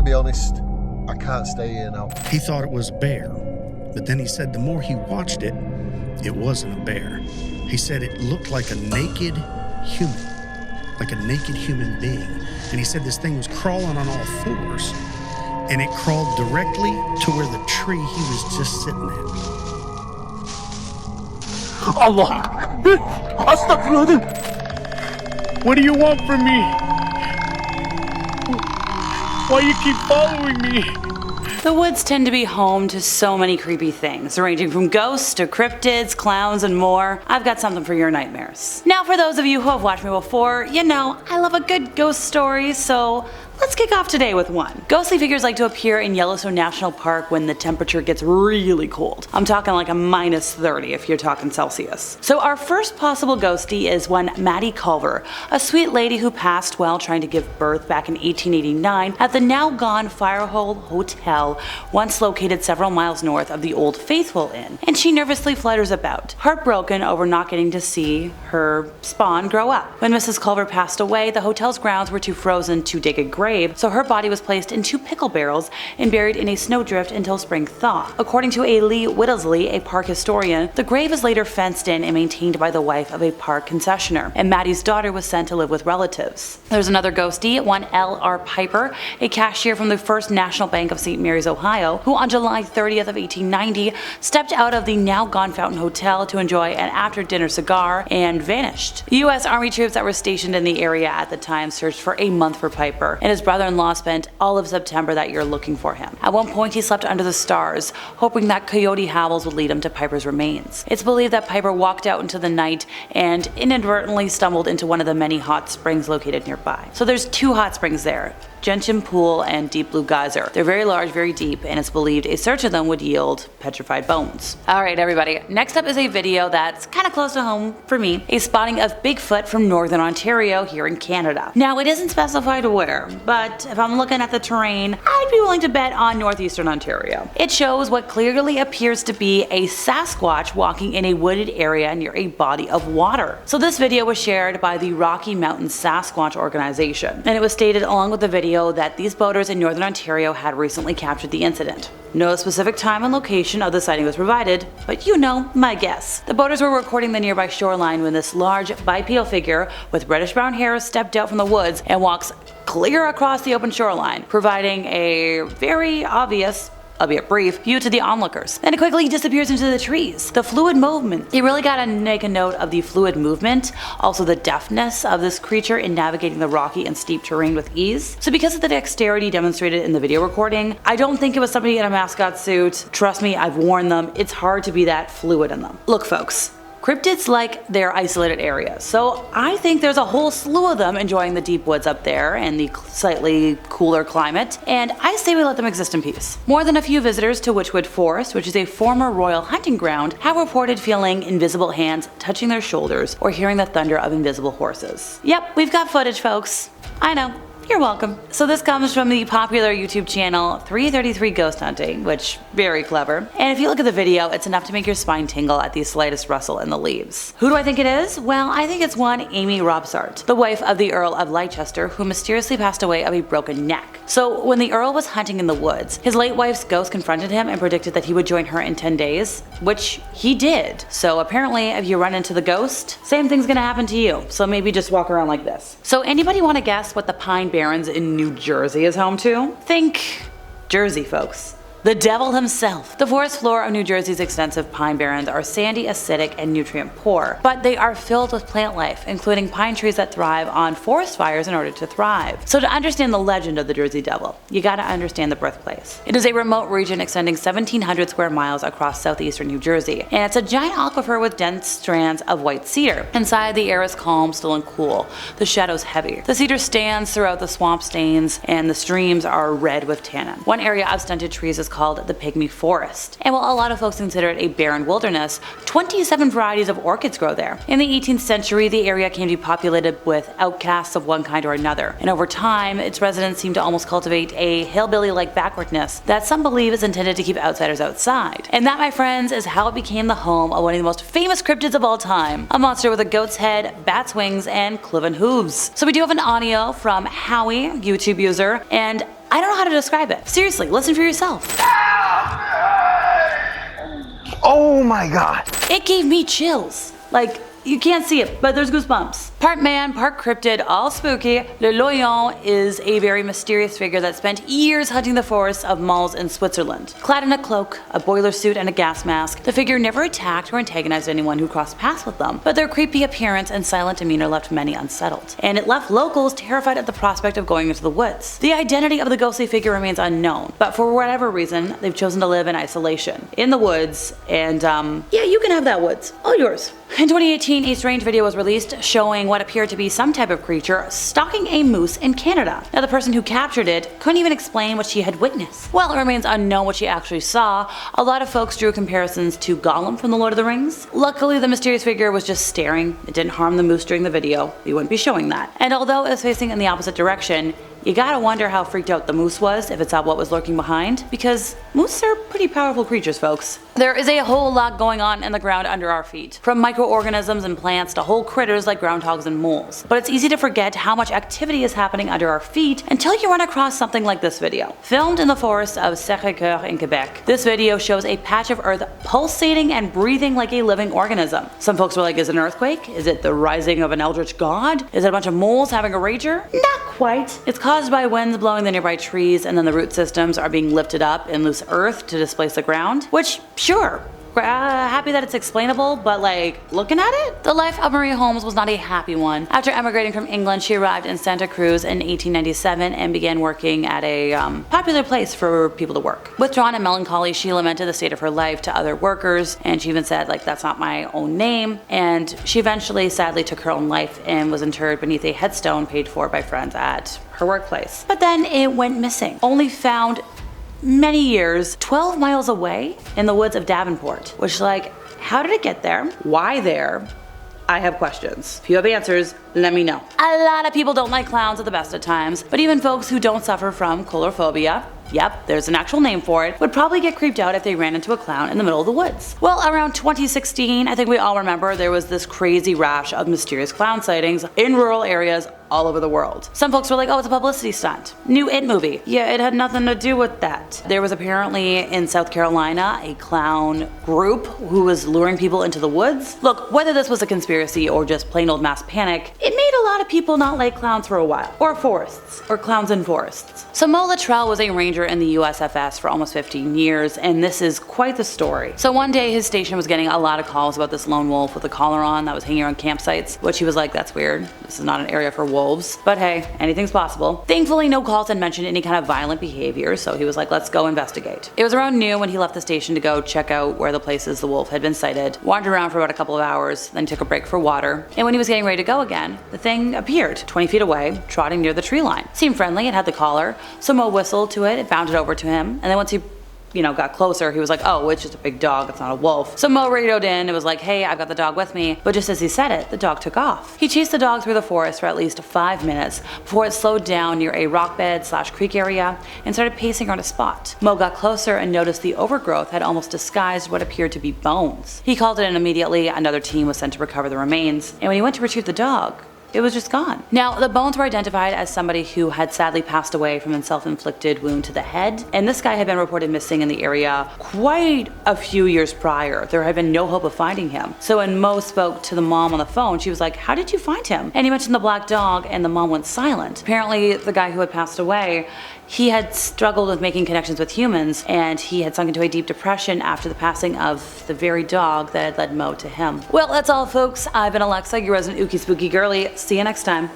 gotta be honest, I can't stay here now. He thought it was a bear, but then he said the more he watched it, it wasn't a bear. He said it looked like a naked human being. And he said this thing was crawling on all fours, and it crawled directly to where the tree he was just sitting at. Allah! Astaghfirullah! What do you want from me? Why you keep following me? The woods tend to be home to so many creepy things, ranging from ghosts to cryptids, clowns, and more. I've got something for your nightmares. Now, for those of you who have watched me before, you know I love a good ghost story, so let's kick off today with one. Ghostly figures like to appear in Yellowstone National Park when the temperature gets really cold. I'm talking like a -30 if you're talking Celsius. So our first possible ghostie is one Maddie Culver, a sweet lady who passed while trying to give birth back in 1889 at the now gone Firehole Hotel, once located several miles north of the Old Faithful Inn, and she nervously flutters about, heartbroken over not getting to see her spawn grow up. When Mrs. Culver passed away, the hotel's grounds were too frozen to dig a grave, so her body was placed in 2 pickle barrels and buried in a snowdrift until spring thaw. According to a Lee Whittlesley, a park historian, the grave is later fenced in and maintained by the wife of a park concessionaire, and Maddie's daughter was sent to live with relatives. There's another ghostie, one L.R. Piper, a cashier from the First National Bank of St. Mary's, Ohio, who on July 30th of 1890 stepped out of the now gone Fountain Hotel to enjoy an after-dinner cigar and vanished. U.S. Army troops that were stationed in the area at the time searched for a month for Piper, and his brother-in-law spent all of September that year looking for him. At one point he slept under the stars, hoping that coyote howls would lead him to Piper's remains. It's believed that Piper walked out into the night and inadvertently stumbled into one of the many hot springs located nearby. So there's 2 hot springs there, Gentian Pool and Deep Blue Geyser. They're very large, very deep, and it's believed a search of them would yield petrified bones. Alright everybody, next up is a video that's kinda close to home for me, a spotting of Bigfoot from Northern Ontario here in Canada. Now it isn't specified where, but if I'm looking at the terrain, I'd be willing to bet on northeastern Ontario. It shows what clearly appears to be a Sasquatch walking in a wooded area near a body of water. So this video was shared by the Rocky Mountain Sasquatch organization, and it was stated along with the video that these boaters in Northern Ontario had recently captured the incident. No specific time and location of the sighting was provided, but you know my guess. The boaters were recording the nearby shoreline when this large bipedal figure with reddish brown hair stepped out from the woods and walks clear across the open shoreline, providing a very obvious, albeit brief, view to the onlookers. Then it quickly disappears into the trees. The fluid movement. You really gotta make a note of the fluid movement, also the deftness of this creature in navigating the rocky and steep terrain with ease. So because of the dexterity demonstrated in the video recording, I don't think it was somebody in a mascot suit. Trust me, I've worn them. It's hard to be that fluid in them. Look folks, cryptids like their isolated areas, so I think there's a whole slew of them enjoying the deep woods up there and the slightly cooler climate, and I say we let them exist in peace. More than a few visitors to Witchwood Forest, which is a former royal hunting ground, have reported feeling invisible hands touching their shoulders or hearing the thunder of invisible horses. Yep, we've got footage folks. I know. You're welcome. So this comes from the popular YouTube channel 333 Ghost Hunting, which very clever. And if you look at the video, it's enough to make your spine tingle at the slightest rustle in the leaves. Who do I think it is? Well, I think it's one Amy Robsart, the wife of the Earl of Leicester, who mysteriously passed away of a broken neck. So when the Earl was hunting in the woods, his late wife's ghost confronted him and predicted that he would join her in 10 days, which he did. So apparently if you run into the ghost, same thing's gonna happen to you. So maybe just walk around like this. So anybody want to guess what the Pine Barrens in New Jersey is home to? Think Jersey, folks. The devil himself. The forest floor of New Jersey's extensive pine barrens are sandy, acidic, and nutrient poor, but they are filled with plant life, including pine trees that thrive on forest fires in order to thrive. So to understand the legend of the Jersey Devil, you gotta understand the birthplace. It is a remote region extending 1,700 square miles across southeastern New Jersey, and it's a giant aquifer with dense strands of white cedar. Inside, the air is calm, still, and cool. The shadows heavy. The cedar stands throughout the swamp stains, and the streams are red with tannin. One area of stunted trees is called the Pygmy Forest. And while a lot of folks consider it a barren wilderness, 27 varieties of orchids grow there. In the 18th century, the area came to be populated with outcasts of one kind or another, and over time, its residents seem to almost cultivate a hillbilly-like backwardness that some believe is intended to keep outsiders outside. And that, my friends, is how it became the home of one of the most famous cryptids of all time, a monster with a goat's head, bat's wings, and cloven hooves. So we do have an audio from Howie, YouTube user, and I don't know how to describe it. Seriously, listen for yourself. Oh my God. It gave me chills. Like, you can't see it, but there's goosebumps. Part man, part cryptid, all spooky, Le Loyon is a very mysterious figure that spent years hunting the forests of Mals in Switzerland. Clad in a cloak, a boiler suit, and a gas mask, the figure never attacked or antagonized anyone who crossed paths with them, but their creepy appearance and silent demeanor left many unsettled. And it left locals terrified at the prospect of going into the woods. The identity of the ghostly figure remains unknown, but for whatever reason, they've chosen to live in isolation, in the woods, and yeah, you can have that woods. All yours. In 2018, a strange video was released showing what appeared to be some type of creature stalking a moose in Canada. Now, the person who captured it couldn't even explain what she had witnessed. While it remains unknown what she actually saw, a lot of folks drew comparisons to Gollum from The Lord of the Rings. Luckily, the mysterious figure was just staring. It didn't harm the moose during the video. We wouldn't be showing that. And although it was facing in the opposite direction, you gotta wonder how freaked out the moose was if it saw what was lurking behind, because moose are pretty powerful creatures, folks. There is a whole lot going on in the ground under our feet, from microorganisms and plants to whole critters like groundhogs and moles. But it's easy to forget how much activity is happening under our feet until you run across something like this video. Filmed in the forest of Sasquatch in Quebec, this video shows a patch of earth pulsating and breathing like a living organism. Some folks were like, is it an earthquake? Is it the rising of an eldritch god? Is it a bunch of moles having a rager? Not quite. It's caused by winds blowing the nearby trees, and then the root systems are being lifted up in loose earth to displace the ground, which, sure, happy that it's explainable, but like, looking at it? The life of Marie Holmes was not a happy one. After emigrating from England, she arrived in Santa Cruz in 1897 and began working at a popular place for people to work. Withdrawn and melancholy, she lamented the state of her life to other workers, and she even said, like, that's not my own name, and she eventually sadly took her own life and was interred beneath a headstone paid for by friends at her workplace. But then it went missing, only found many years 12 miles away in the woods of Davenport, which, like, how did it get there? Why there? I have questions. If you have answers, let me know. A lot of people don't like clowns at the best of times, but even folks who don't suffer from coulrophobia, yep, there's an actual name for it, would probably get creeped out if they ran into a clown in the middle of the woods. Well, around 2016, I think we all remember there was this crazy rash of mysterious clown sightings in rural areas all over the world. Some folks were like, oh, it's a publicity stunt. New It movie. Yeah, it had nothing to do with that. There was apparently in South Carolina a clown group who was luring people into the woods. Look, whether this was a conspiracy or just plain old mass panic, it made a lot of people not like clowns for a while. Or forests. Or clowns in forests. So Mo Luttrell was a ranger in the USFS for almost 15 years, and this is quite the story. So one day his station was getting a lot of calls about this lone wolf with a collar on that was hanging around campsites, which he was like, that's weird. This is not an area for wolves. But hey, anything's possible. Thankfully, no calls had mentioned any kind of violent behavior, so he was like, let's go investigate. It was around noon when he left the station to go check out where the places the wolf had been sighted, wandered around for about a couple of hours, then took a break for water, and when he was getting ready to go again, the thing appeared 20 feet away, trotting near the tree line. Seemed friendly, it had the collar, so Mo whistled to it, it bounded over to him, and then once he got closer, he was like, oh, it's just a big dog, it's not a wolf. So Mo radioed in and was like, hey, I've got the dog with me. But just as he said it, the dog took off. He chased the dog through the forest for at least 5 minutes before it slowed down near a rock bed / creek area and started pacing around a spot. Mo got closer and noticed the overgrowth had almost disguised what appeared to be bones. He called it in immediately, another team was sent to recover the remains, and when he went to retrieve the dog, it was just gone. Now, the bones were identified as somebody who had sadly passed away from a self-inflicted wound to the head, and this guy had been reported missing in the area quite a few years prior. There had been no hope of finding him. So when Mo spoke to the mom on the phone, she was like, how did you find him? And he mentioned the black dog, and the mom went silent. Apparently, the guy who had passed away, he had struggled with making connections with humans, and he had sunk into a deep depression after the passing of the very dog that had led Mo to him. Well, that's all, folks. I've been Alexa, your resident ookie spooky girly. See you next time.